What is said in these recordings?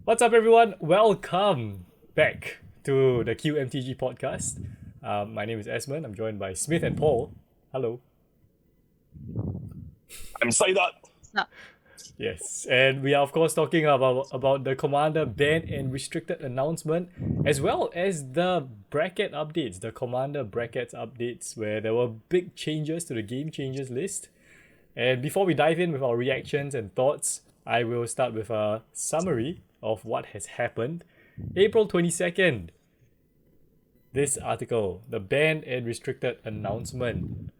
What's up, everyone? Welcome back to the QMTG podcast. My name is Esmond. I'm joined by Smith and Paul. Hello. I'm Saidat. No. Yes, and we are of course talking about the Commander ban and restricted announcement, as well as the bracket updates, the Commander brackets updates, where there were big changes to the game changes list. And before we dive in with our reactions and thoughts, I will start with a summary of what has happened. April 22nd, this article, the banned and restricted announcement.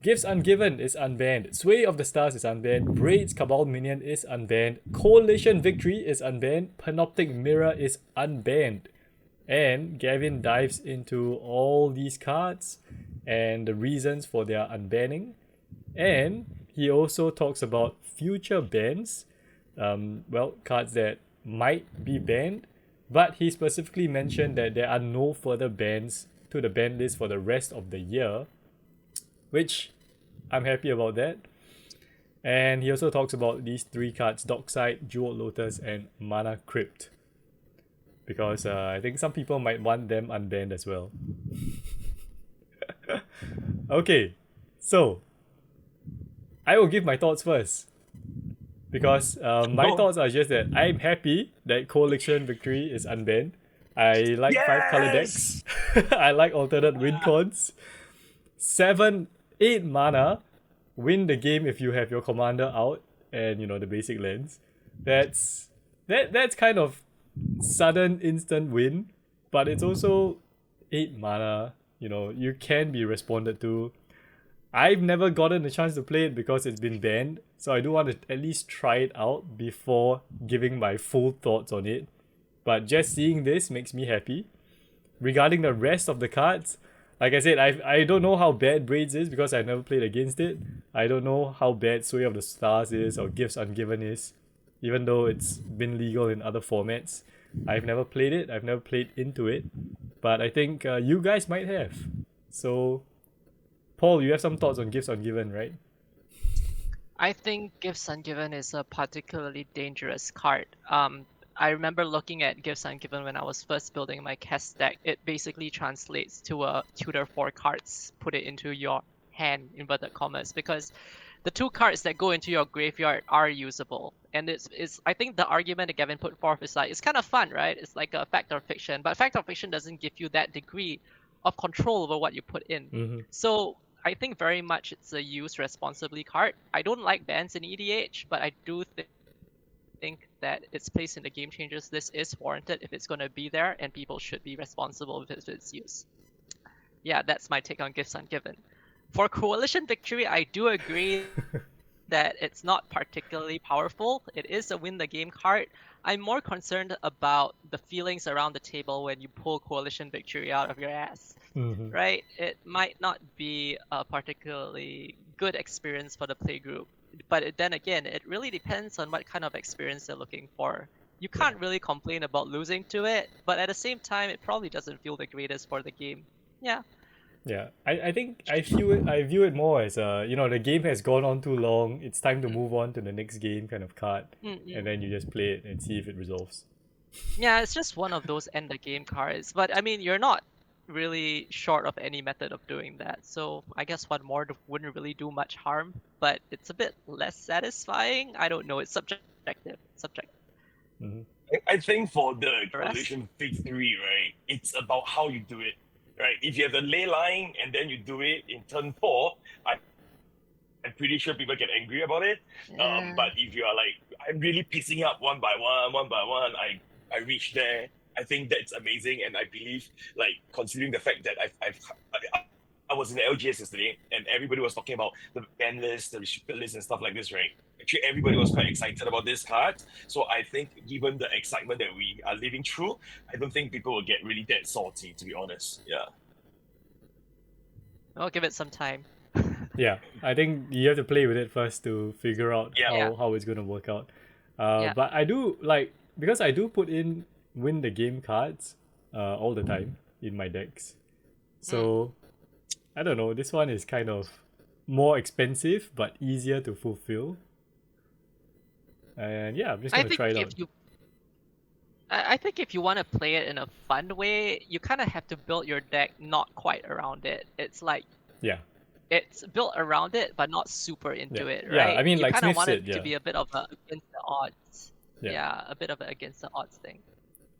Gifts Ungiven is unbanned. Sway of the Stars is unbanned. Braids Cabal Minion is unbanned. Coalition Victory is unbanned. Panoptic Mirror is unbanned. And Gavin dives into all these cards and the reasons for their unbanning. And he also talks about future bans. Cards that might be banned. But he specifically mentioned that there are no further bans to the ban list for the rest of the year, which I'm happy about that. And he also talks about these three cards: Dockside, Jewel Lotus, and Mana Crypt, because I think some people might want them unbanned as well. Okay, so I will give my thoughts first, because my thoughts are just that I'm happy that Coalition Victory is unbanned. I like 5 color decks. I like alternate win cons. 8 mana, win the game if you have your commander out and the basic lands. That's kind of sudden instant win, but it's also 8 mana. You can be responded to. I've never gotten a chance to play it because it's been banned, so I do want to at least try it out before giving my full thoughts on it. But just seeing this makes me happy. Regarding the rest of the cards, like I said, I don't know how bad Braids is because I've never played against it. I don't know how bad Sway of the Stars is or Gifts Ungiven is, even though it's been legal in other formats. I've never played it. I've never played into it. But I think you guys might have. So, Paul, you have some thoughts on Gifts Ungiven, right? I think Gifts Ungiven is a particularly dangerous card. I remember looking at Gifts Ungiven when I was first building my cast deck. It basically translates to a tutor 4 cards, put it into your hand, inverted commas, because the 2 cards that go into your graveyard are usable. And it's I think the argument that Gavin put forth is like, it's kind of fun, right? It's like a fact or fiction, but fact or fiction doesn't give you that degree of control over what you put in. Mm-hmm. So I think very much it's a use responsibly card. I don't like bans in EDH, but I do think that its place in the game changers list is warranted if it's going to be there, and people should be responsible with its use. Yeah, that's my take on Gifts Ungiven. For Coalition Victory, I do agree that it's not particularly powerful. It is a win the game card. I'm more concerned about the feelings around the table when you pull Coalition Victory out of your ass. Mm-hmm. Right? It might not be a particularly good experience for the playgroup, but then again, it really depends on what kind of experience they're looking for. You can't really complain about losing to it, but at the same time, it probably doesn't feel the greatest for the game. Yeah. Yeah, I think I view it more as the game has gone on too long. It's time to move on to the next game kind of card, and then you just play it and see if it resolves. Yeah, it's just one of those end the game cards. But I mean, you're not really short of any method of doing that. So I guess one more wouldn't really do much harm, but it's a bit less satisfying. I don't know. It's subjective. Mm-hmm. I think for the Coalition Victory, right, it's about how you do it. Right? If you have the ley line and then you do it in turn 4, I'm pretty sure people get angry about it. But if you are like, I'm really picking up one by one, I reach there. I think that's amazing, and I believe, like, considering the fact that I was in the LGS yesterday, and everybody was talking about the ban list, the restricted list, and stuff like this, right? Actually, everybody was quite excited about this card. So I think, given the excitement that we are living through, I don't think people will get really that salty, to be honest. Yeah. I'll give it some time. Yeah, I think you have to play with it first to figure out how it's going to work out. But I do like, because I do put in win the game cards all the time in my decks. So I don't know, this one is kind of more expensive but easier to fulfill. And yeah, I'm just going to try it out. I think if you want to play it in a fun way, you kind of have to build your deck not quite around it. It's like Yeah. it's built around it, but not super into it, Yeah, right? I mean, You like kind of Smith want said, it yeah. to be a bit of a against the odds. Yeah. Yeah, a bit of an against the odds thing.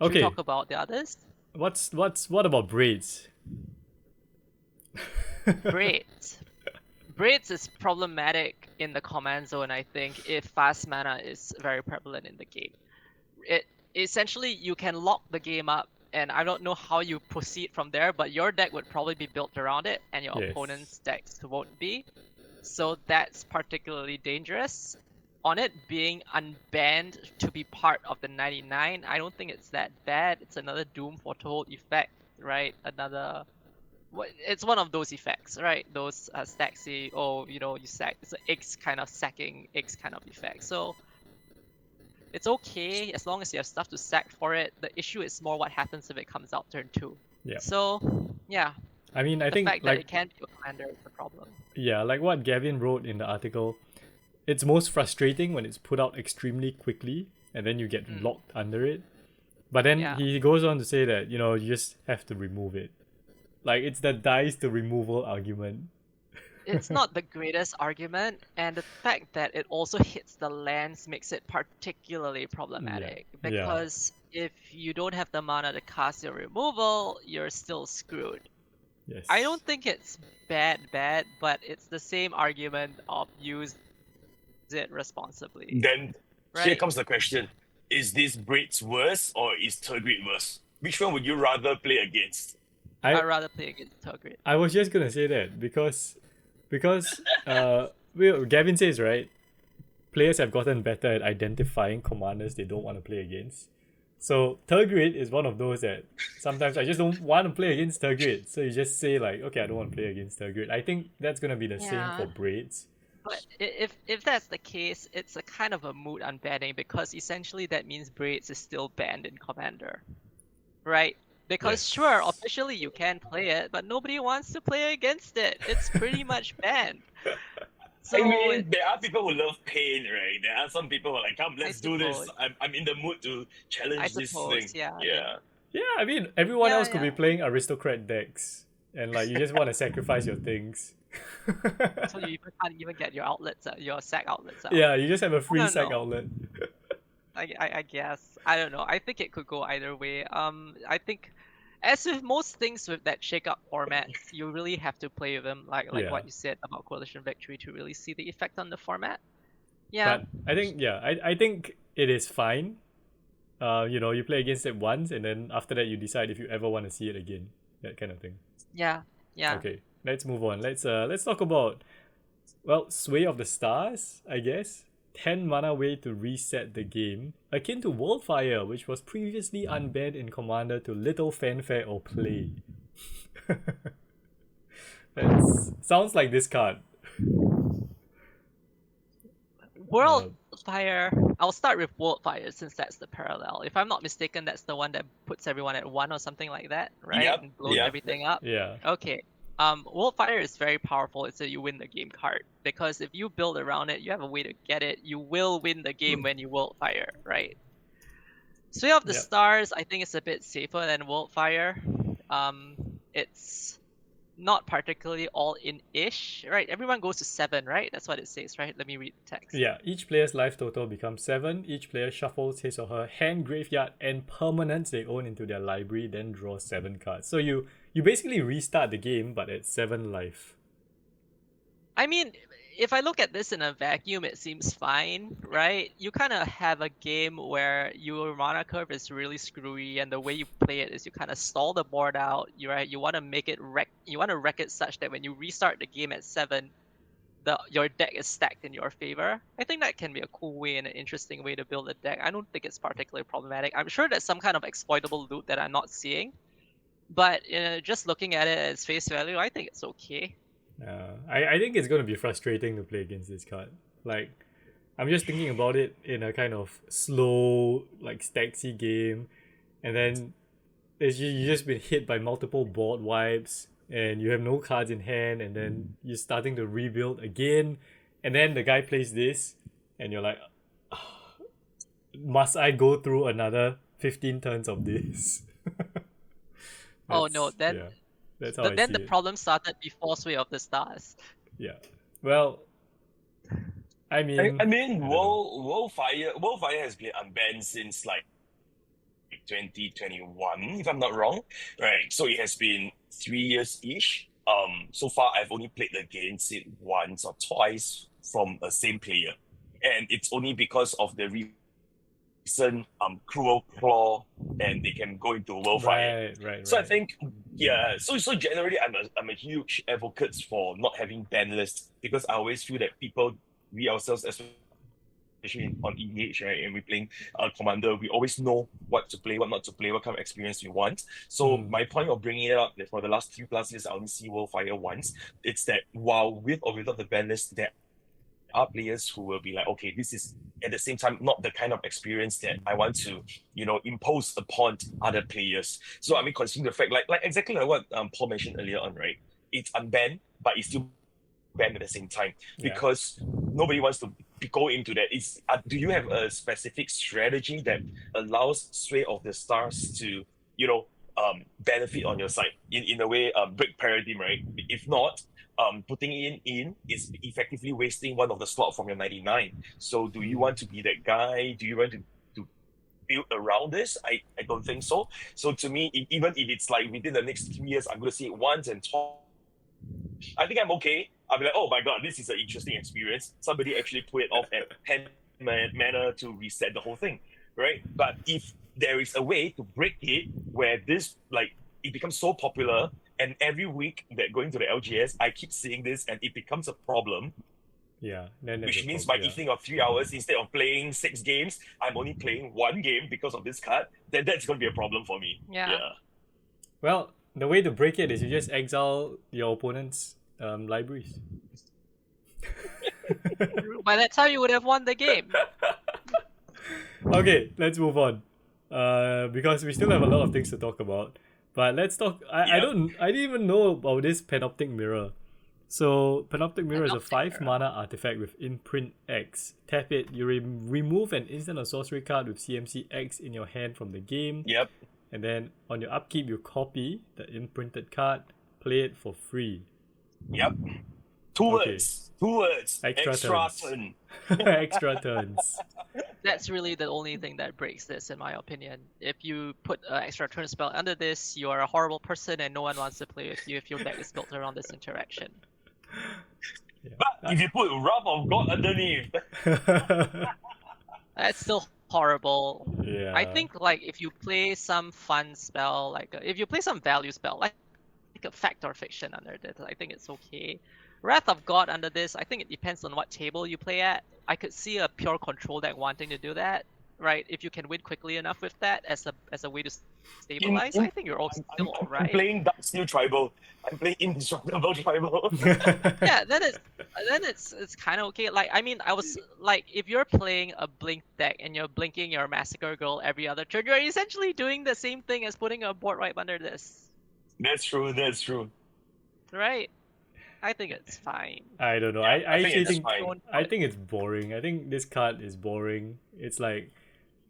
Should Okay. we talk about the others? What about braids? Braids. Braids is problematic in the command zone, I think, if fast mana is very prevalent in the game. It essentially you can lock the game up, and I don't know how you proceed from there, but your deck would probably be built around it, and your Yes. opponent's decks won't be. So that's particularly dangerous. On it being unbanned to be part of the 99, I don't think it's that bad. It's another Doom Foretold effect, right? It's one of those effects, right? Those stacksy, you sack. It's an X kind of sacking, X kind of effect. So it's okay as long as you have stuff to sack for it. The issue is more what happens if it comes out turn 2. Yeah. So, yeah. I mean, I The think fact like that it can be a commander is the problem. yeah, like what Gavin wrote in the article, it's most frustrating when it's put out extremely quickly and then you get locked under it. But then Yeah. he goes on to say that, you just have to remove it. Like, it's the dice to removal argument. It's not the greatest argument, and the fact that it also hits the lands makes it particularly problematic. Yeah. Because if you don't have the mana to cast your removal, you're still screwed. Yes. I don't think it's bad, but it's the same argument of use it responsibly. Then here Right. comes the question: is this Braids worse or is Turgid worse? Which one would you rather play against? I'd rather play against Turgid. I was just gonna say that because Gavin says, right, players have gotten better at identifying commanders they don't want to play against. So Turgid is one of those that sometimes I just don't want to play against Turgid. So you just say like, okay, I don't want to play against Turgid. I think that's gonna be the same Yeah. for Braids. But if that's the case, it's a kind of a moot unbanning because essentially that means Braids is still banned in Commander. Right? Because Yes. sure, officially you can play it, but nobody wants to play against it. It's pretty much banned. So I mean, there are people who love pain, right? There are some people who are like, come, let's do this. suppose. I'm in the mood to challenge I this suppose, thing. yeah. Yeah. Yeah, I mean everyone Yeah, else could be yeah. playing aristocrat decks. And like you just want to sacrifice your things. So you can't even get your outlets, your sack outlets out. Yeah, you just have a free don't sack know. outlet. I guess. I don't know. I think it could go either way. I think, as with most things with that shake-up format, you really have to play with them, like Yeah. what you said about Coalition Victory, to really see the effect on the format. Yeah. But I think I think it is fine. You play against it once and then after that you decide if you ever want to see it again. That kind of thing. Yeah. Okay, let's move on. Let's talk about Sway of the Stars, I guess. 10 mana way to reset the game, akin to Worldfire, which was previously unbanned in Commander to little fanfare or play. That sounds like this card. Worldfire. I'll start with Worldfire since that's the parallel. If I'm not mistaken, that's the one that puts everyone at 1 or something like that, right? Yep, And blows yep. everything up. Yeah. Okay. Worldfire is very powerful. It's a you win the game card because if you build around it, you have a way to get it. You will win the game when you Worldfire, right? Sway of the Yep. Stars, I think it's a bit safer than Worldfire. It's not particularly all in-ish, right? Everyone goes to 7, right? That's what it says, right? Let me read the text. Yeah, each player's life total becomes 7. Each player shuffles his or her hand, graveyard, and permanents they own into their library, then draw 7 cards. So you basically restart the game, but at 7 life. I mean, if I look at this in a vacuum, it seems fine, right? You kind of have a game where your mana curve is really screwy, and the way you play it is you kind of stall the board out. You want to make it You want to wreck it such that when you restart the game at 7, your deck is stacked in your favor. I think that can be a cool way and an interesting way to build a deck. I don't think it's particularly problematic. I'm sure there's some kind of exploitable loot that I'm not seeing, but just looking at it as face value, I think it's okay. I think it's going to be frustrating to play against this card. Like, I'm just thinking about it in a kind of slow, like, stacksy game, and then you just been hit by multiple board wipes, and you have no cards in hand, and then you're starting to rebuild again, and then the guy plays this, and you're like, must I go through another 15 turns of this. Oh no, then yeah, that's how but I then see the it. problem started before Sway of the Stars. Yeah. Well, I mean, I mean, I don't know. Worldfire has been unbanned since like 2021, if I'm not wrong. Right. So it has been 3 years ish. So far I've only played against it once or twice from a same player. And it's only because of the recent cruel claw and they can go into Worldfire. Right. So I think yeah, so generally I'm a huge advocate for not having ban lists because I always feel that we ourselves, especially on EDH, right, and we're playing Commander, we always know what to play, what not to play, what kind of experience we want. So my point of bringing it up that for the last 3+ years, I only see Worldfire once. It's that while with or without the ban list, there are players who will be like, okay, this is at the same time not the kind of experience that I want to, impose upon other players. So I mean, considering the fact, like exactly like what Paul mentioned earlier on, right? It's unbanned, but it's still banned at the same time Yeah. because nobody wants to go into that. Do you have a specific strategy that allows Sway of the Stars to, benefit on your side in a way, break paradigm, right? If not, putting it in is effectively wasting one of the slot from your 99. So do you want to be that guy? Do you want to build around this? I don't think so. So to me, even if it's like within the next 3 years, I'm going to see it once and twice, I think I'm okay. I'll be like, oh my god, this is an interesting experience. Somebody actually put it off at 10 mana to reset the whole thing, right? But if there is a way to break it where this, like, it becomes so popular and every week that going to the LGS, I keep seeing this and it becomes a problem, Yeah. Then there's which a means problem. by evening of 3 hours, instead of playing 6 games, I'm only playing 1 game because of this card, then that's going to be a problem for me. Yeah. Well, the way to break it is you just exile your opponent's libraries. By that time, you would have won the game. Okay, let's move on. Because we still have a lot of things to talk about. But let's talk. I didn't even know about this Panoptic Mirror. So Panoptic Mirror is a Panoptic 5 mana artifact with imprint X. Tap it, you remove an instant or sorcery card with CMC X in your hand from the game. Yep. And then on your upkeep, you copy the imprinted card, play it for free. Yep. Two Okay. words. Extra turns. turn. Extra turns. That's really the only thing that breaks this, in my opinion. If you put an extra turn spell under this, you are a horrible person and no one wants to play with you if your deck is built around this interaction. Yeah. But if you put Wrath of God underneath, That's still horrible. Yeah. I think like if you play some fun spell, like if you play some value spell, like a fact or fiction under this, I think it's okay. Wrath of God under this, I think it depends on what table you play at. I could see a pure control deck wanting to do that, right? If you can win quickly enough with that as a way to stabilize, I think you're all still I'm alright. playing Dark Steel Tribal. I'm playing Indestructible Tribal. Yeah, then it's kind of okay. Like, I mean, I was like, if you're playing a blink deck and you're blinking your Massacre Girl every other turn, you're essentially doing the same thing as putting a board wipe under this, That's true. right? I think it's fine. I don't know. Yeah, I I think actually it's think fine. I think it's boring. I think this card is boring. It's like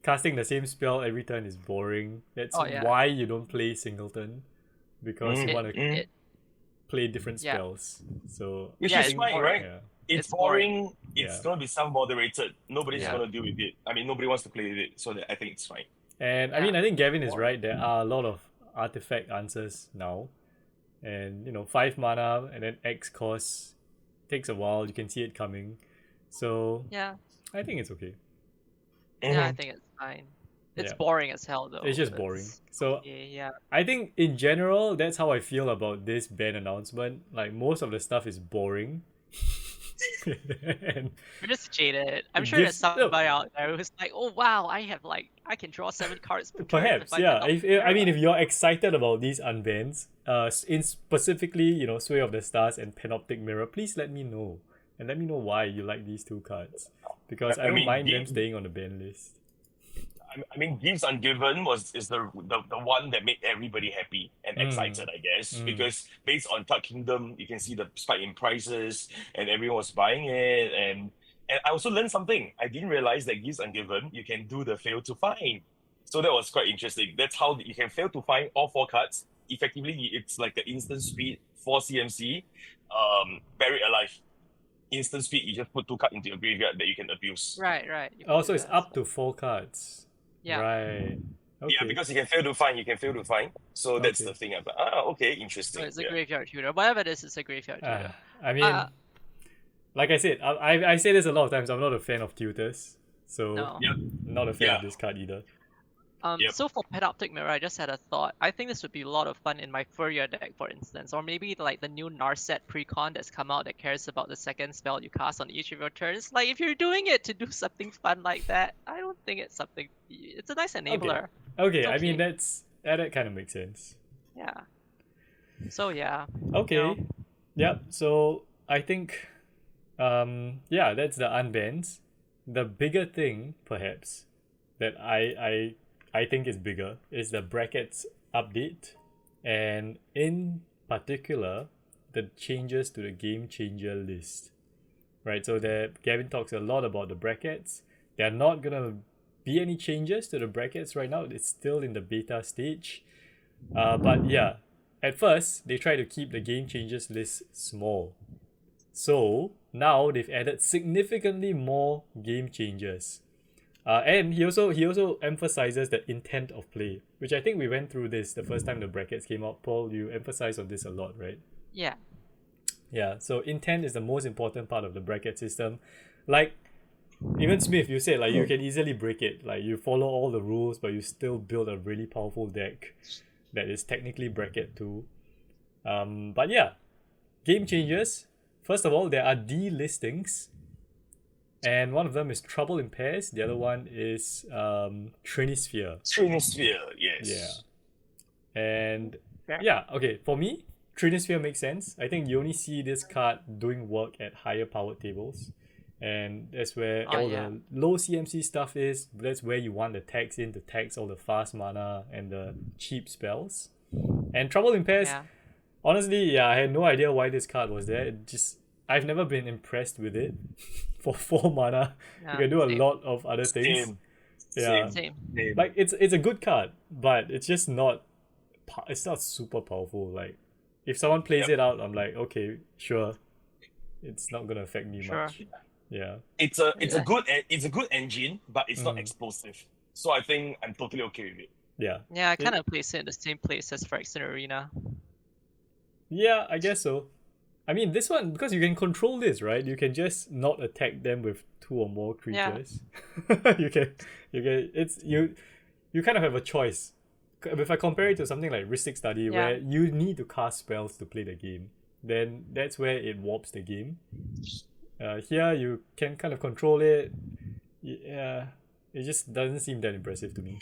casting the same spell every turn is boring. That's Oh, yeah. why you don't play singleton, because you want to It- play different Yeah. spells. So Which Yeah, is it's fine, boring. right? yeah, It's It's boring. boring. It's Yeah. gonna be self-moderated. Nobody's Yeah. gonna deal with it. I mean, nobody wants to play with it, so I think it's fine. and I Yeah. mean I think Gavin is Boring. right. There are a lot of artifact answers now, and 5 mana and then X cost takes a while. You can see it coming, so Yeah, I think it's okay. yeah, I Mhm. think it's fine. It's Yeah. boring as hell though. It's just boring. So Yeah. I think in general, that's how I feel about this ban announcement. Like most of the stuff is boring. And You're just jaded. I'm It sure there's gives- somebody out there who's like, oh wow, I can draw 7 cards per turn perhaps, if I yeah. can I mean, if you're excited about these unbans, in specifically, Sway of the Stars and Panoptic Mirror, please let me know. And let me know why you like these two cards. Because I don't mean, mind them the- staying on the ban list. I mean, Gives Ungiven is the one that made everybody happy and excited, I guess, because based on Dark Kingdom, you can see the spike in prices and everyone was buying it. And I also learned something. I didn't realize that Gives Ungiven, you can do the fail to find. So that was quite interesting. That's how you can fail to find all 4 cards. Effectively, it's like the instant speed 4 CMC, buried alive. Instant speed, you just put 2 cards into your graveyard that you can abuse. Right. You can Oh, do so it's that. up to 4 cards. Yeah. Right. Okay. Yeah, because you can fail to find. So that's Okay. the thing. I'm like, okay, interesting. So it's a yeah. graveyard tutor. Whatever it is, it's a graveyard tutor. I mean, like I said, I say this a lot of times. I'm not a fan of tutors, so No. Yep. not a fan Yeah. of this card either. Yep. So for Penoptic Mirror, I just had a thought. I think this would be a lot of fun in my Furrier deck, for instance, or maybe like the new Narset precon that's come out that cares about the second spell you cast on each of your turns. Like if you're doing it to do something fun like that, I don't think it's something. It's a nice enabler. Okay, It's I mean okay. that kind of makes sense. Yeah. So yeah. Okay. You know, Yep. So I think, yeah, that's the unbans. The bigger thing, perhaps, that I think is bigger is the brackets update, and in particular, the changes to the game changer list. Right. So that Gavin talks a lot about the brackets. There are not gonna be any changes to the brackets right now. It's still in the beta stage. But yeah, at first they try to keep the game changers list small. So now they've added significantly more game changers. And he also emphasizes the intent of play, which I think we went through this the first time the brackets came out. Paul, you emphasized on this a lot, right? yeah. Yeah, so intent is the most important part of the bracket system. Like, even Smith, you said like you can easily break it. Like you follow all the rules, but you still build a really powerful deck that is technically bracket 2. But yeah, game changers. First of all, there are delistings, and one of them is Trouble in Pairs. The other one is Trinisphere. Trinisphere, yes. Yeah. And Fair. yeah, okay, for me, Trinisphere makes sense. I think you only see this card doing work at higher powered tables. And that's where all the low CMC stuff is. That's where you want the tags in to tax all the fast mana and the cheap spells. And Trouble in Pairs, Yeah. honestly, yeah, I had no idea why this card was there. I've never been impressed with it. For 4 mana, Yeah, you can do a same. lot of other things. Same. Yeah, Same. Same. like it's a good card, but it's just not. It's not super powerful. Like if someone plays it out, I'm like, okay, sure. It's not gonna affect me Sure. much. Yeah. It's a good engine, but it's not Mm. explosive. So I think I'm totally okay with it. Yeah. Yeah, I kind of place it in the same place as Phyrexian Arena. Yeah, I guess so. I mean, this one, because you can control this, right? You can just not attack them with 2 or more creatures. you can, you kind of have a choice. If I compare it to something like Ristic Study, where you need to cast spells to play the game, then that's where it warps the game. Here, you can kind of control it. Yeah, it just doesn't seem that impressive to me.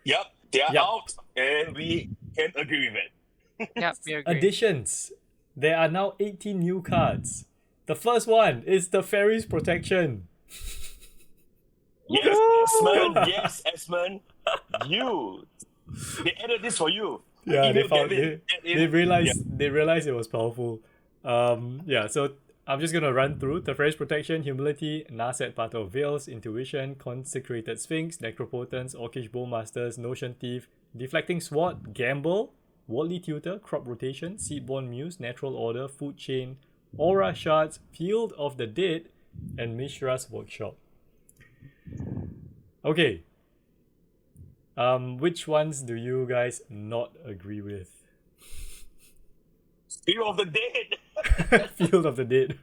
Yep, they're Yep. out, and we can agree with it. Yeah, we agree. Additions. There are now 18 new cards. The first one is the Fairies Protection. Yes, Esmond. Yes, Esmond. They added this for you. Yeah, they Email found Gavin. they realized it was powerful. Yeah, so I'm just gonna run through the Fairies Protection, Humility, Narset Path of Veils, Intuition, Consecrated Sphinx, Necropotence, Orcish Bowmasters, Notion Thief, Deflecting Sword, Gamble, Worldly Tutor, Crop Rotation, Seedborn Muse, Natural Order, Food Chain, Aura Shards, Field of the Dead, and Mishra's Workshop. Okay. Which ones do you guys not agree with? Fear of the Dead. Field of the Dead.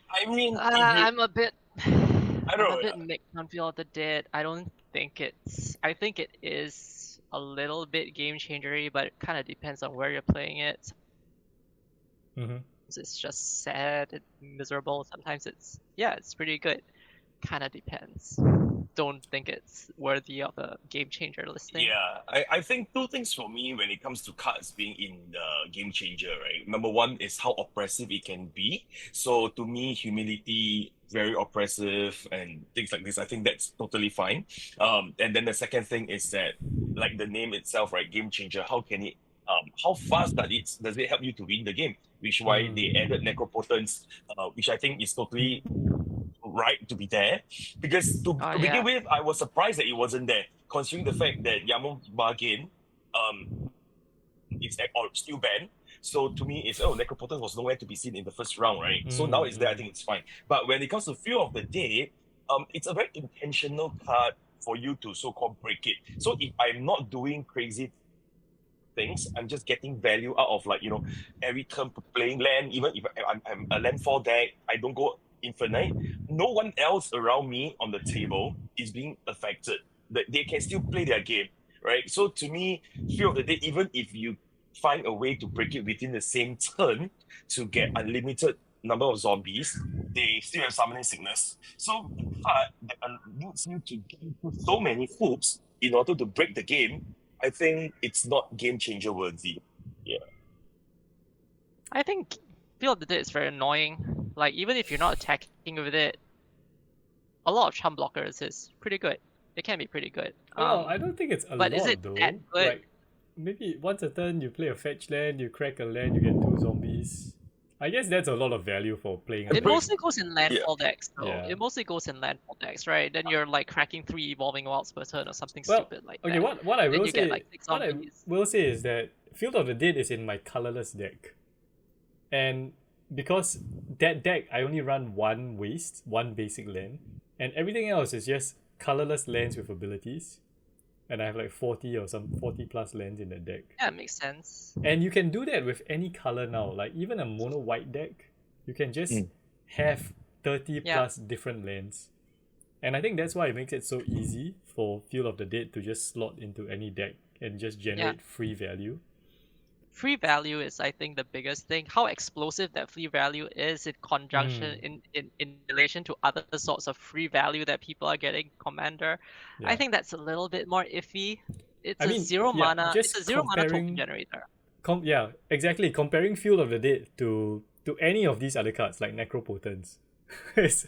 I mean, I'm a bit. I don't I'm know. a bit mixed on Field of the Dead. I don't think it's. I think it is a little bit game changery, but it kind of depends on where you're playing it. Mm-hmm. It's just sad and miserable. Sometimes it's pretty good. Kind of depends. Don't think it's worthy of a game changer listing. Yeah, I think 2 things for me when it comes to cards being in the game changer, right? Number 1 is how oppressive it can be. So to me, Humility, very oppressive and things like this. I think that's totally fine. And then the second thing is that, like the name itself, right? Game changer. How can it? How fast does it help you to win the game? Which why they added Necropotence, which I think is totally right to be there. Because to Oh, begin yeah. with, I was surprised that it wasn't there, considering the fact that Yamo bargain it's still banned. So to me, it's Necropotence was nowhere to be seen in the first round, right? So now it's there, I think it's fine. But when it comes to Feel of the Day, it's a very intentional card for you to so-called break it. So if I'm not doing crazy things, I'm just getting value out of every turn playing land. Even if I'm a landfall deck, I don't go infinite. No one else around me on the table is being affected. They can still play their game, right? So to me, Feel of the Day, even if you find a way to break it within the same turn to get unlimited number of zombies, they still have summoning sickness. So the card that needs you to go through so many hoops in order to break the game, I think it's not game changer worthy. Yeah. I think Feel of the Day is very annoying. Like, even if you're not attacking with it, a lot of charm blockers is pretty good. It can be pretty good. Well, I don't think it's a but lot is it though. that good? Like maybe once a turn you play a fetch land, you crack a land, you get 2 zombies. I guess that's a lot of value for playing. It mostly goes in landfall decks, though. Yeah. It mostly goes in landfall decks, right? Then you're like cracking 3 evolving wilds per turn or something Well, stupid like okay, that. what I Then will you say, get like 6 what I zombies. will say is that Field of the Dead is in my colorless deck, and because that deck I only run one basic land, and everything else is just colorless lands with abilities, and I have like 40 plus lands in the deck. Yeah, it makes sense. And you can do that with any color now. Like even a mono white deck, you can just have 30 plus different lands. And I think that's why it makes it so easy for Field of the Dead to just slot into any deck and just generate free value. Free value is, I think, the biggest thing. How explosive that free value is in conjunction in relation to other sorts of free value that people are getting Commander. Yeah. I think that's a little bit more iffy. It's a mean, zero mana. just It's a zero mana comparing- token generator. Yeah, exactly. Comparing Field of the Dead to any of these other cards like Necropotence, there's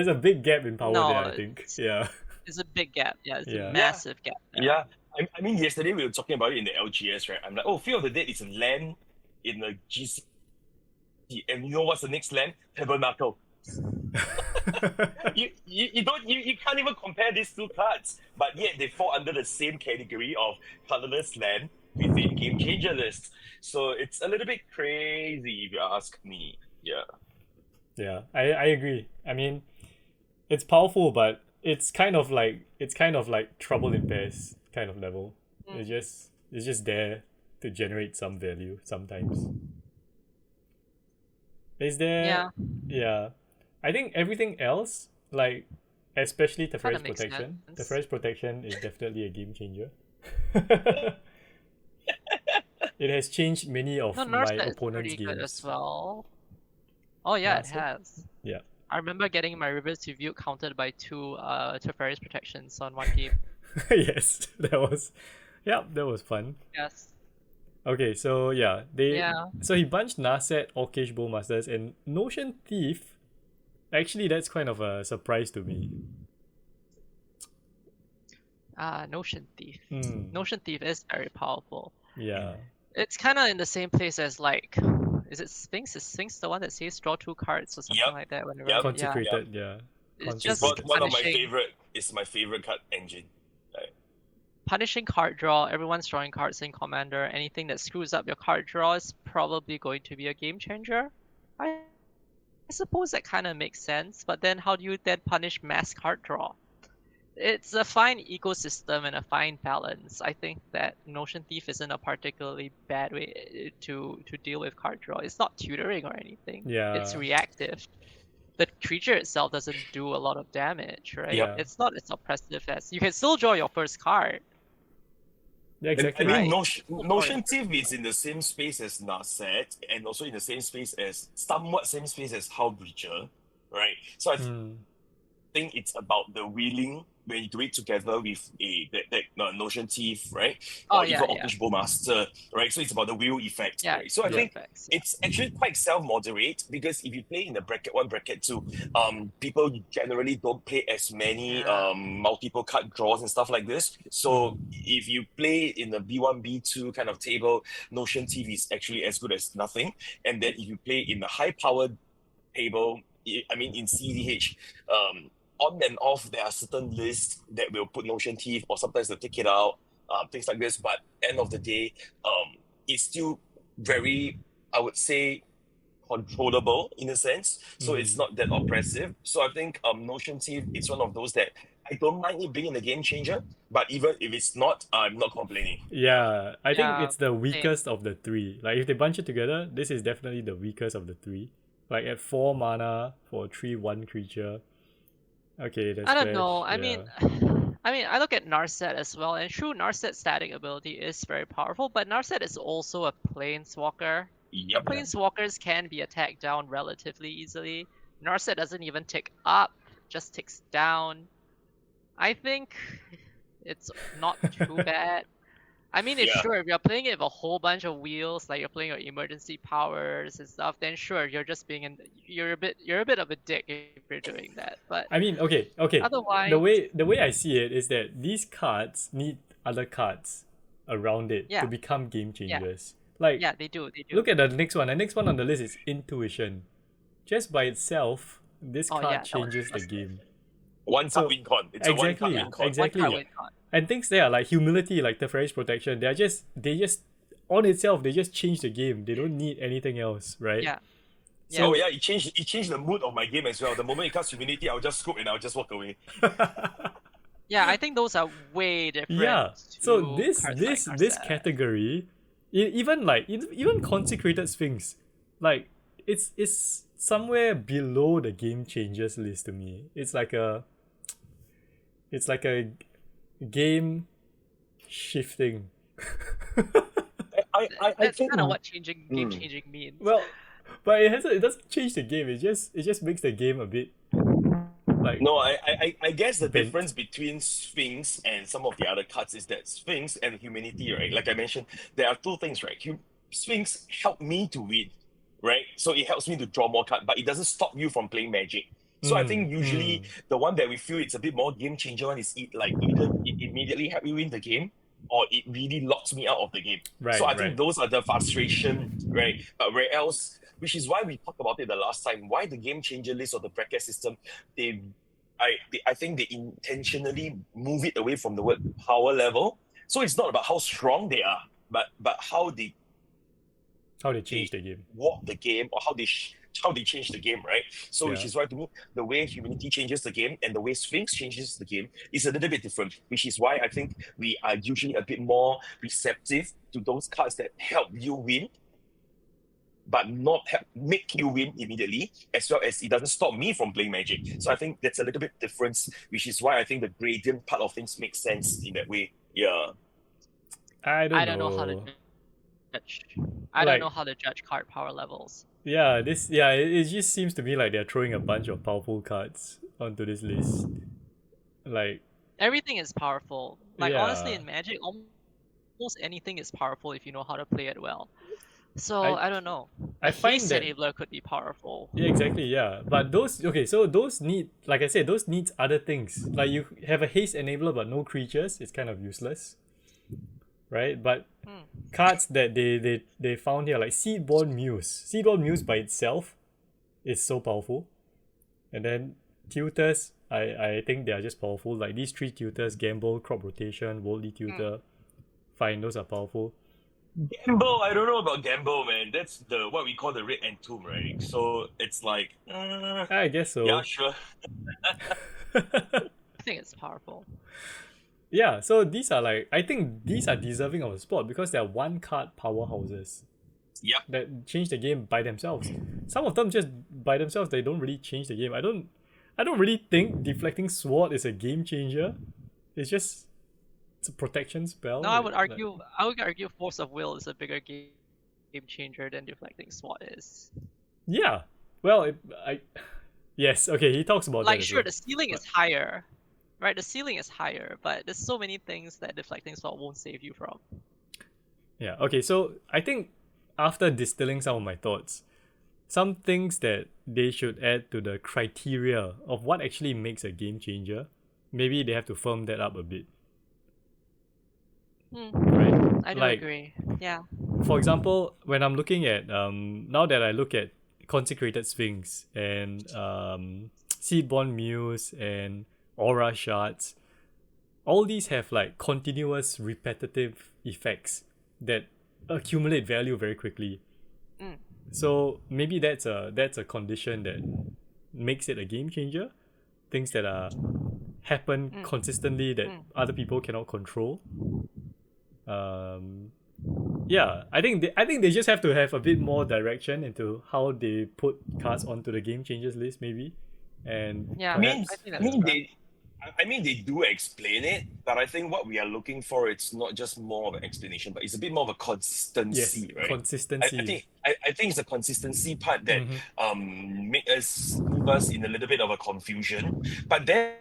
a big gap in power No, there, I think. Yeah. It's a big gap. Yeah, it's Yeah. a massive gap. there. Yeah. I mean, yesterday we were talking about it in the LGS, right? I'm like, Feel of the Dead is a land in the GC. And you know what's the next land? Tabernacle. You can't even compare these two cards, but yet they fall under the same category of colorless land within game changer list. So it's a little bit crazy if you ask me. Yeah. Yeah, I agree. I mean, it's powerful, but it's kind of like trouble in pairs kind of level. It's just there to generate some value sometimes. Is there? Yeah. I think everything else, like especially Teferi's makes Protection. sense. Teferi's Protection is definitely a game changer. It has changed many of No, my Nurse is opponent's pretty good games. as well. Oh yeah, it Nurse? has. Yeah. I remember getting my Rivers Review countered by 2 Teferi's Protections on one game. Yes, that was fun. Yes. Okay, so so he bunched Narset, Orcish Bowmasters, and Notion Thief. Actually, that's kind of a surprise to me. Notion Thief. Hmm. Notion Thief is very powerful. Yeah. It's kind of in the same place as like, is it Sphinx? Is Sphinx the one that says draw 2 cards or something Yep. like that? Whenever, Yep. Consecrated, yeah. It's It's just one of my punishing- favorite. It's my favorite card engine. punishing card draw. Everyone's drawing cards in Commander. Anything that screws up your card draw is probably going to be a game changer. I suppose that kind of makes sense, but then how do you then punish mass card draw? It's a fine ecosystem and a fine balance. I think that Notion Thief isn't a particularly bad way to deal with card draw. It's not tutoring or anything. Yeah. It's reactive. The creature itself doesn't do a lot of damage, right? Yep. It's not as oppressive as you can still draw your first card. Yeah, And exactly. I mean, Right. Notion Thief is in the same space as Narset, and also in the same space as Hull Breacher, right? So I think it's about the wheeling when you do it together with Notion Thief, right? Oh, Or yeah, even yeah. Orcish Bowmaster, right? So it's about the wheel effect, Yeah, right? So I wheel think effects. it's actually quite self-moderate, because if you play in the bracket 1, bracket 2, people generally don't play as many multiple card draws and stuff like this. So if you play in the B1, B2 kind of table, Notion Thief is actually as good as nothing. And then if you play in the high-powered table, I mean, in CDH, on and off, there are certain lists that will put Notion Teeth, or sometimes they'll take it out, things like this. But end of the day, it's still very, I would say, controllable in a sense. So it's not that oppressive. So I think Notion Teeth, it's one of those that I don't mind it being a game changer, but even if it's not, I'm not complaining. Yeah, I think Yeah, it's the same. weakest of the three. Like if they bunch it together, this is definitely the weakest of the three. Like at 4 mana for a 3/1 creature. Okay, that's I don't fair. know. I Yeah. mean, I look at Narset as well, and true, Narset's static ability is very powerful, but Narset is also a planeswalker. Yep. Planeswalkers can be attacked down relatively easily. Narset doesn't even tick up, just ticks down. I think it's not too bad. I mean, Yeah. if you're playing it with a whole bunch of wheels, like you're playing your emergency powers and stuff, then sure, you're just you're a bit of a dick if you're doing that. But I mean, okay. otherwise, The way I see it is that these cards need other cards around it Yeah. to become game changers. Like yeah, they do. look at the next one. The next one on the list is Intuition. Just by itself, this Oh, card yeah, that one's changes the disgusting. game. One card win con. It's a one card Exactly, win con. exactly. One card win con. And things there like Humility, like Teferi's Protection, they just on itself, they just change the game. They don't need anything else, right? Yeah. So yeah, it changed the mood of my game as well. The moment it comes Humility, I'll just scoop and I'll just walk away. Yeah, I think those are way different. Yeah. So to this cards this like this Narset. category, even Consecrated Sphinx, like it's somewhere below the game changers list to me. It's like a game shifting. I That's think kind of what game changing means. Well, but it doesn't change the game. It just makes the game a bit like no, I guess the Bent. difference between Sphinx and some of the other cards is that Sphinx and Humanity, right? Like I mentioned, there are two things, right? Sphinx help me to win, right? So it helps me to draw more cards, but it doesn't stop you from playing Magic. So I think usually the one that we feel it's a bit more game changer one is either it immediately help you win the game, or it really locks me out of the game. Right, so I right. think those are the frustration, right? Where else, which is why we talked about it the last time, why the game changer list or the bracket system, I think they intentionally move it away from the word power level. So it's not about how strong they are, but how they change the game. walk the game, or how they change the game, right? So which Yeah. is why to me, the way Humanity changes the game and the way Sphinx changes the game is a little bit different, which is why I think we are usually a bit more receptive to those cards that help you win, but not make you win immediately, as well as it doesn't stop me from playing Magic. So I think that's a little bit difference, which is why I think the gradient part of things makes sense in that way. Yeah. I don't I don't know how to judge. I Like- don't know how to judge card power levels. Yeah, it just seems to me like they're throwing a bunch of powerful cards onto this list. Like Everything is powerful. Like honestly, Yeah. in Magic, almost anything is powerful if you know how to play it well. So I- I don't know. I A find haste that enabler could be powerful. yeah, exactly, yeah. But those need, like I said, those needs other things. Like you have a haste enabler but no creatures, it's kind of useless. Right? But cards that they found here, like Seedborn Muse by itself is so powerful. And then tutors, I think they are just powerful. Like these 3 tutors, Gamble, Crop Rotation, Worldly Tutor. Fine, those are powerful. Gamble, I don't know about Gamble, man. That's the what we call the red entomb, right? So it's like, I guess so. yeah, sure. I think it's powerful. Yeah, so these are like, I think these are deserving of a spot because they're 1 card powerhouses Yep. that change the game by themselves. Some of them just by themselves, they don't really change the game. I don't really think Deflecting Sword is a game changer. It's a protection spell. No, I would argue Force of Will is a bigger game changer than Deflecting Sword is. Yeah. Well, yes. Okay, he talks about Like that. as sure, well. the ceiling is higher. Right, the ceiling is higher, but there's so many things that Deflecting Sword won't save you from. Yeah. Okay. So I think after distilling some of my thoughts, some things that they should add to the criteria of what actually makes a game changer, maybe they have to firm that up a bit. Right? I do Like- agree. Yeah. For example, when I'm looking at now that I look at Consecrated Sphinx and Seedborn Muse and Aura Shards, all these have like continuous repetitive effects that accumulate value very quickly. So maybe that's a condition that makes it a game changer. Things that are happen consistently that other people cannot control. Yeah, I think they just have to have a bit more direction into how they put cards onto the game changers list, maybe. And Yeah, perhaps, I think I that's mean, fair. they do explain it, but I think what we are looking for, it's not just more of an explanation, but it's a bit more of a yes, consistency, right? I consistency. think I think it's the consistency part that Mhm. make us move us in a little bit of a confusion. But then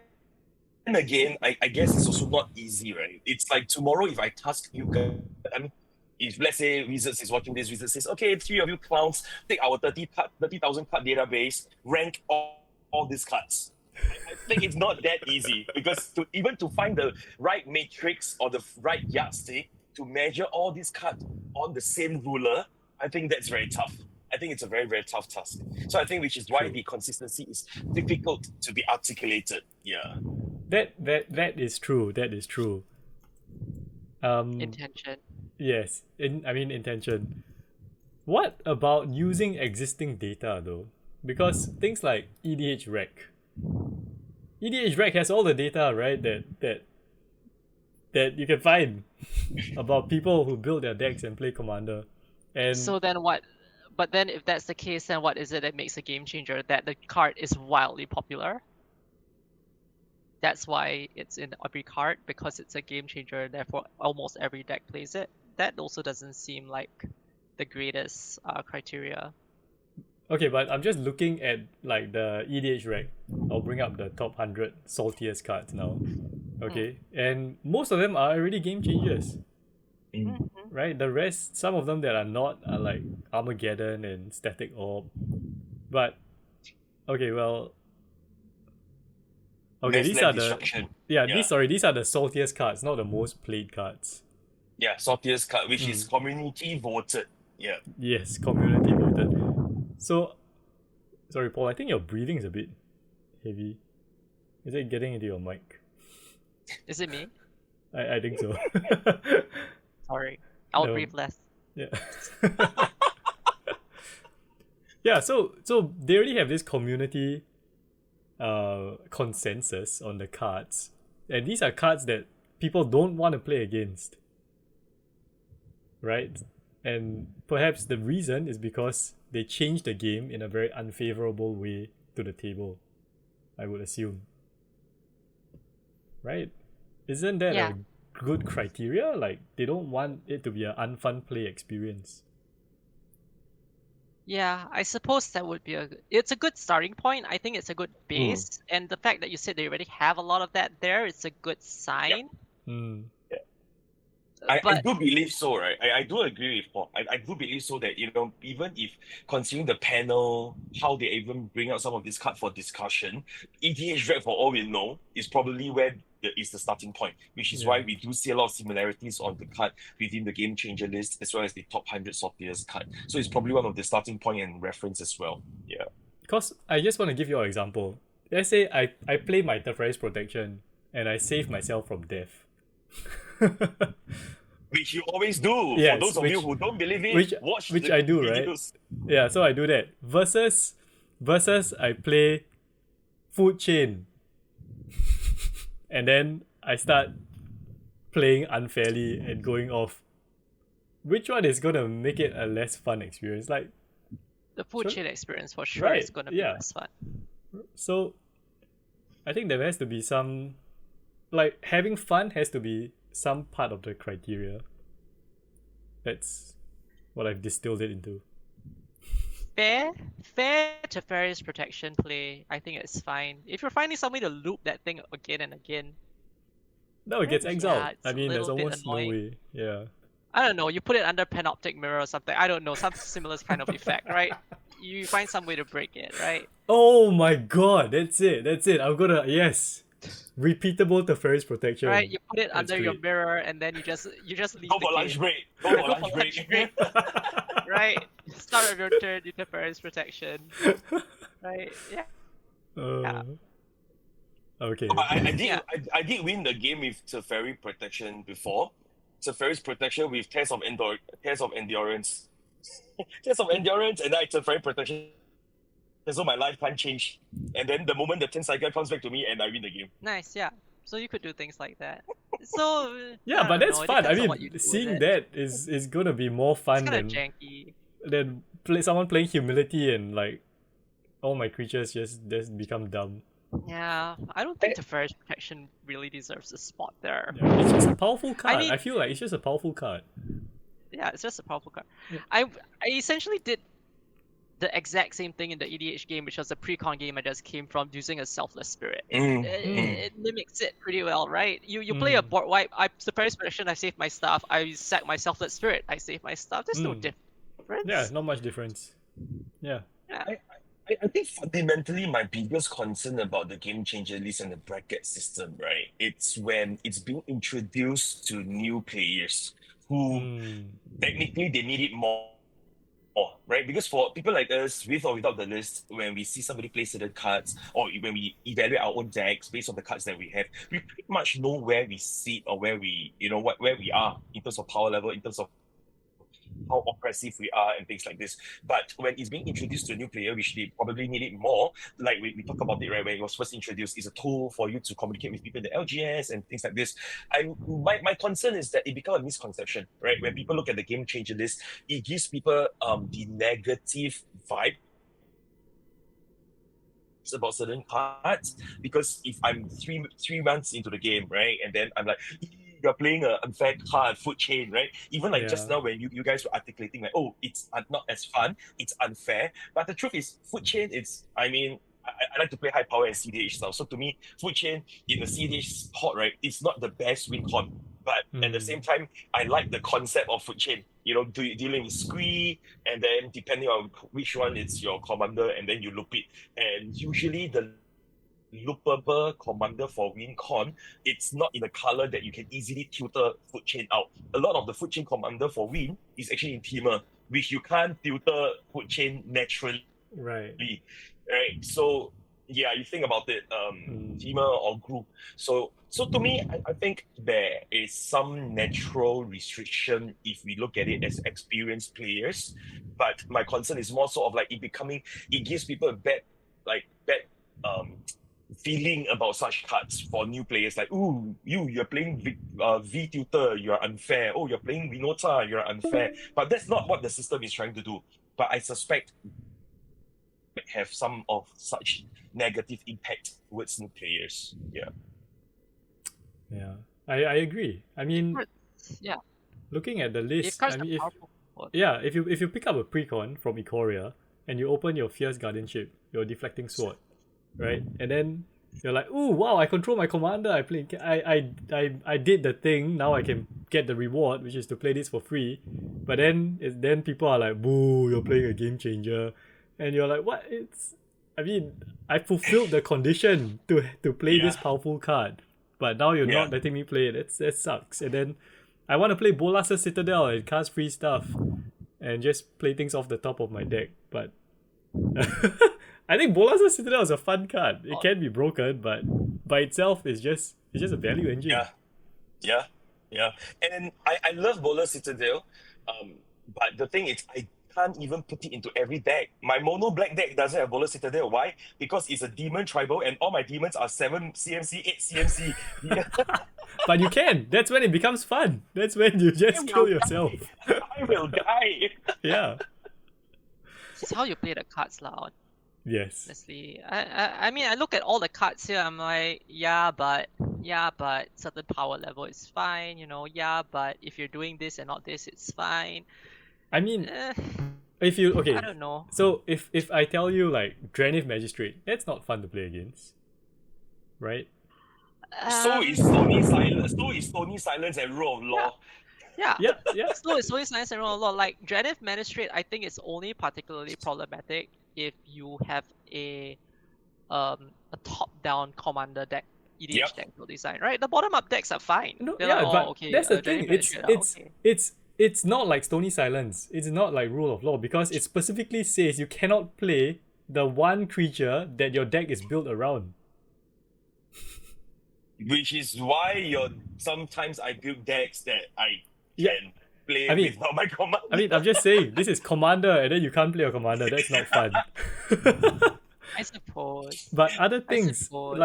again, I guess it's also not easy, right? It's like tomorrow if I task you guys, I mean, if let's say Wizards is watching this, Wizards says, okay, three of you clowns, take our 30,000 card database, rank all these cards. I think it's not that easy because to find the right matrix or the right yardstick to measure all these cards on the same ruler, I think that's very tough. I think it's a very, very tough task. So I think which is why True. the consistency is difficult to be articulated. Yeah. That is true. That is true. Intention. Yes. Intention. What about using existing data though? Because things like EDH Rec has all the data, right? That you can find about people who build their decks and play Commander. And So then what? But then if that's the case, then what is it that makes a game changer? That the card is wildly popular. That's why it's in every card, because it's a game changer. Therefore, almost every deck plays it. That also doesn't seem like the greatest criteria. okay, but I'm just looking at like the EDH Rec. I'll bring up the top 100 saltiest cards now. Okay, and most of them are already game changers. Right, the rest, some of them that are not, are like Armageddon and Static Orb. But okay, well, okay, Mass these Land are the Destruction. these are the saltiest cards, not the most played cards. Yeah, saltiest card, which is community voted. Yeah. Yes, community voted. So, sorry, Paul, I think your breathing is a bit heavy. Is it getting into your mic? Is it me? I think so. Sorry, I'll No. breathe less. Yeah. Yeah, so they already have this community consensus on the cards. And these are cards that people don't want to play against. Right? And perhaps the reason is because they changed the game in a very unfavorable way to the table, I would assume. Right? Isn't that Yeah. a good criteria? Like, they don't want it to be an unfun play experience. Yeah, I suppose that would be it's a good starting point. I think it's a good base, and the fact that you said they already have a lot of that there, it's a good sign. I But do believe so, right? I do agree with Paul. I do believe so that, even if considering the panel, how they even bring out some of this card for discussion, EDH Rec, for all we know, is probably where is the starting point, which is why we do see a lot of similarities on the card within the game changer list, as well as the top 100 saltiest card. So it's probably one of the starting point and reference as well. Yeah. Because I just want to give you an example. Let's say I play my Teferi's Protection and I save myself from death. Which you always do. Yes, For those of you who don't believe it, watch which the I do, right? videos. Yeah, so I do that. Versus I play Food Chain. And then I start playing unfairly and going off. Which one is gonna make it a less fun experience? Like, the food Sure. chain experience for sure Right, is going to be yeah. less fun. so I think there has to be some, like, having fun has to be some part of the criteria. That's what I've distilled it into. Fair Teferi's Protection play, I think it's fine. If you're finding some way to loop that thing again and again, No, it gets Yeah, exiled. it's I a mean, there's little bit almost no annoying. way. Yeah. I don't know, you put it under Panoptic Mirror or something. I don't know, some similar kind of effect, right? You find some way to break it, right? Oh my god, that's it. I'm gonna, yes. Repeatable Teferi's Protection. Right? You put it That's under your great. mirror and then you just leave Go the for game. lunch break. Go Go for for lunch break. lunch break. right? Start of your turn, interference protection. Right? Yeah. Okay. But I did Yeah. I did win the game with Teferi protection before. Teferi's protection with Test of Endurance. Test of Endurance, and then I Teferi protection. So my life can't change. And then the moment the 10 cycle comes back to me and I win the game. Nice, yeah. So you could do things like that. So Yeah, I but don't that's know, it fun. I depends on what you mean, do with seeing it. that is gonna be more It's fun kind of than janky. someone playing humility and like all my creatures just become dumb. Yeah, I don't think Teferi's protection really deserves a spot there. Yeah, it's just a powerful card. I mean- feel like it's just a powerful card. Yeah, it's just a powerful card. Yeah. I essentially did the exact same thing in the EDH game, which was the pre-con game I just came from, using a Selfless Spirit. It mimics it pretty well, right? You play a board wipe, the first protection, I save my stuff, I sack my Selfless Spirit, I save my stuff. There's no difference. Yeah, not much difference. Yeah. I think fundamentally my biggest concern about the game changer list and the bracket system, right? It's when it's being introduced to new players who technically they need it more, right? Because for people like us, with or without the list, when we see somebody play certain cards, or when we evaluate our own decks based on the cards that we have, we pretty much know where we sit or where we, where we are in terms of power level, in terms of how oppressive we are and things like this. But when it's being introduced to a new player, which they probably need it more, like we talk about it, right, when it was first introduced, is a tool for you to communicate with people in the LGS and things like this. My concern is that it becomes a misconception, right? When people look at the game changer list, it gives people the negative vibe about certain cards, because if I'm three months into the game, right, and then I'm like, you're playing an unfair card, food chain, right? Even like just now when you guys were articulating like, oh, it's not as fun, it's unfair. But the truth is, food chain, I like to play high power and CDH stuff. So to me, food chain in the CDH spot, right, it's not the best win con. But at the same time, I like the concept of food chain. Dealing with squee, and then depending on which one it's your commander, and then you loop it. And usually the loopable commander for WinCon, it's not in a color that you can easily tutor food chain out. A lot of the food chain commander for Win is actually in Teamer, which you can't tutor food chain naturally. Right. Right. So yeah, you think about it, Teamer or group. So to me, I think there is some natural restriction if we look at it as experienced players. But my concern is more sort of like it gives people a bad feeling about such cards for new players, like, ooh, you're playing V Tutor, you're unfair. Oh, you're playing Vinota, you're unfair. But that's not what the system is trying to do. But I suspect it have some of such negative impact towards new players. Yeah. Yeah. I agree. I mean, yeah, looking at the list, cards I mean, are if you pick up a precon from Ikoria and you open your Fierce Guardianship, your Deflecting Sword, right? And then you're like, ooh, wow, I control my commander. I did the thing. Now I can get the reward, which is to play this for free. But then people are like, boo, you're playing a game changer, and you're like, what? I fulfilled the condition to play this powerful card, but now you're not letting me play it. That sucks. And then I want to play Bolas's Citadel and cast free stuff and just play things off the top of my deck, but I think Bolas's Citadel is a fun card. It can be broken, but by itself it's just a value engine. Yeah. And I love Bolas Citadel, but the thing is, I can't even put it into every deck. My mono black deck doesn't have Bolas Citadel. Why? Because it's a demon tribal and all my demons are 7 CMC, 8 CMC. But you can. That's when it becomes fun. That's when you just kill yourself. I will die. Yeah. It's how you play the cards loud. Yes. Honestly, I mean, I look at all the cards here. I'm like, yeah, but certain power level is fine. Yeah, but if you're doing this and not this, it's fine. I mean, I don't know. So if I tell you like Dranith Magistrate, that's not fun to play against, right? So is Sony Silence. So is Sony Silence and Rule of Law. Yeah. So it's always nice and a lot. Like Dranith Magistrate, I think it's only particularly problematic if you have a top-down commander deck, EDH deck build design, right? The bottom-up decks are fine. No, They're but okay, that's the thing. Dranith Magistrate, It's it's not like Stony Silence. It's not like Rule of Law because it specifically says you cannot play the one creature that your deck is built around. Which is why sometimes I build decks that I Yeah. can play I mean- without my command. I mean, I'm just saying, this is Commander and then you can't play a Commander. That's not fun. I suppose. But other things, suppose.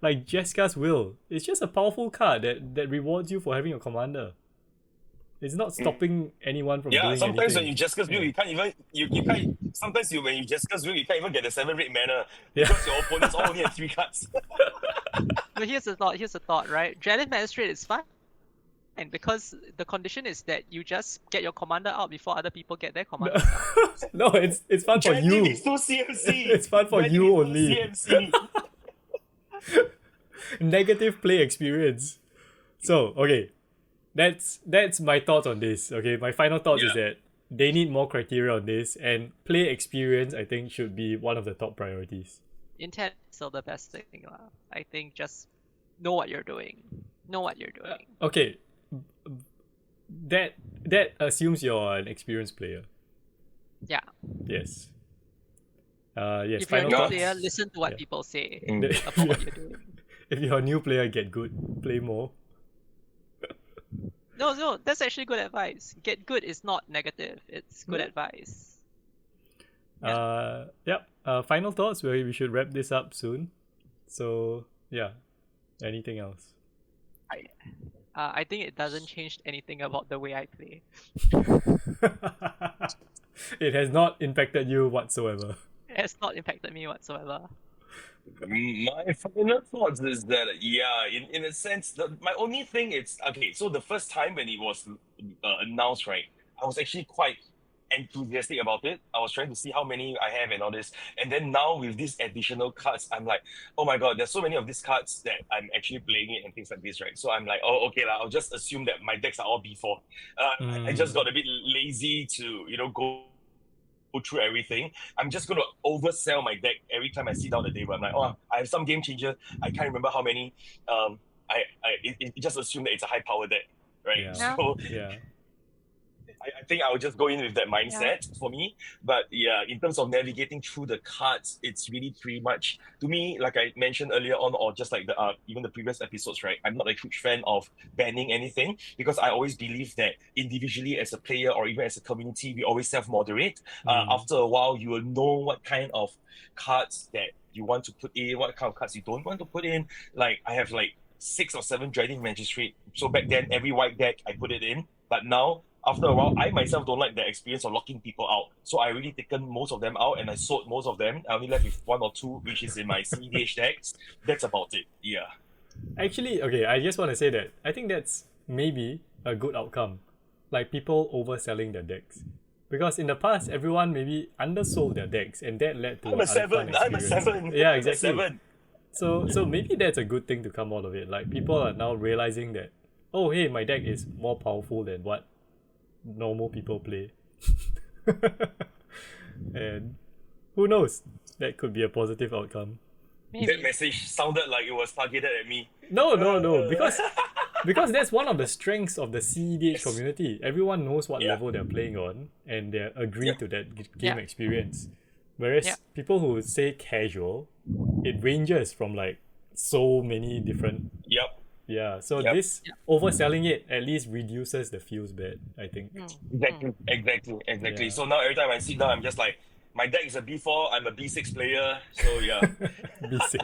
like Jeska's Will, it's just a powerful card that rewards you for having a Commander. It's not stopping anyone from doing sometimes anything. when you Jeska's Will, you can't even you can't. Sometimes when you Jeska's Will, you can't even get the 7 red mana Yeah. because your opponents all only have 3 cards. But here's the thought, right? Dreaded Magistrate is fine. And because the condition is that you just get your commander out before other people get their commander out. No, it's fun for Dreading you. is no CMC. It's fun for Dreading you is no only. CMC. Negative play experience. So, okay. That's my thoughts on this. Okay, my final thoughts is that they need more criteria on this, and play experience I think should be one of the top priorities. Intent is still the best thing. I think just know what you're doing. Know what you're doing. Okay. That assumes you're an experienced player. Yeah. Yes. Yes. If you're a Final new thoughts. player, listen to what Yeah. people say If about what you're- you're doing. If you're a new player, get good. Play more. No, that's actually good advice. Get good is not negative. It's good Yeah. advice. Yep. Final thoughts. We should wrap this up soon. So yeah. Anything else? I think it doesn't change anything about the way I play. It has not impacted you whatsoever. It has not impacted me whatsoever. My final thoughts is that in a sense, my only thing is okay. So the first time when it was announced, right, I was actually quite enthusiastic about it. I was trying to see how many I have and all this, and then now with these additional cards, I'm like, oh my god, there's so many of these cards that I'm actually playing it and things like this, right? So I'm like, oh okay, I'll just assume that my decks are all B4. I just got a bit lazy to go through everything. I'm just going to oversell my deck every time I sit down the table. I'm like, oh, I have some game changer. I can't remember how many. It just assume that it's a high power deck, right? Yeah. So Yeah. I think I would just go in with that mindset for me. But yeah, in terms of navigating through the cards, it's really pretty much, to me, like I mentioned earlier on, or just like even the previous episodes, right? I'm not a huge fan of banning anything because I always believe that individually as a player or even as a community, we always self-moderate. After a while, you will know what kind of cards that you want to put in, what kind of cards you don't want to put in. Like I have like 6 or 7 Dreading Magistrate. So back then, every white deck, I put it in. But now, after a while, I myself don't like the experience of locking people out. So I really taken most of them out and I sold most of them. I only left with 1 or 2, which is in my CEDH decks. That's about it. Yeah. Actually, okay, I just want to say that I think that's maybe a good outcome. Like people overselling their decks. Because in the past, everyone maybe undersold their decks and that led to I'm a 7. I'm a 7. Yeah, I'm a exactly. 7. So maybe that's a good thing to come out of it. Like people are now realizing that, oh hey, my deck is more powerful than what normal people play. And who knows? That could be a positive outcome. Maybe. That message sounded like it was targeted at me. No, because that's one of the strengths of the CEDH community. Everyone knows what level they're playing on and they agree to that game experience. Whereas people who say casual, it ranges from like so many different. Yep. Yeah, so this overselling it at least reduces the feels bad, I think. Exactly. Yeah. So now every time I sit down, I'm just like, my deck is a B4, I'm a B6 player, so yeah. B6.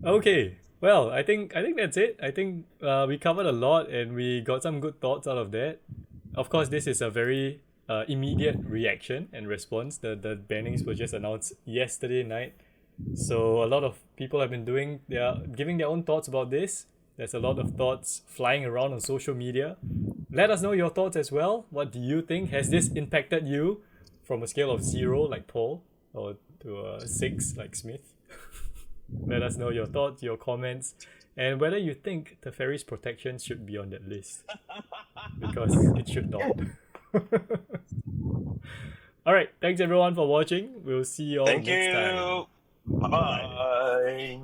Okay, well, I think that's it. I think we covered a lot and we got some good thoughts out of that. Of course, this is a very immediate reaction and response. The bannings were just announced yesterday night. So a lot of people have been giving their own thoughts about this. There's a lot of thoughts flying around on social media. Let us know your thoughts as well. What do you think? Has this impacted you from a scale of 0 like Paul or to a 6 like Smith? Let us know your thoughts, your comments, and whether you think Teferi's protection should be on that list. Because it should not. Alright, thanks everyone for watching. We'll see you all Thank next time. you. Bye.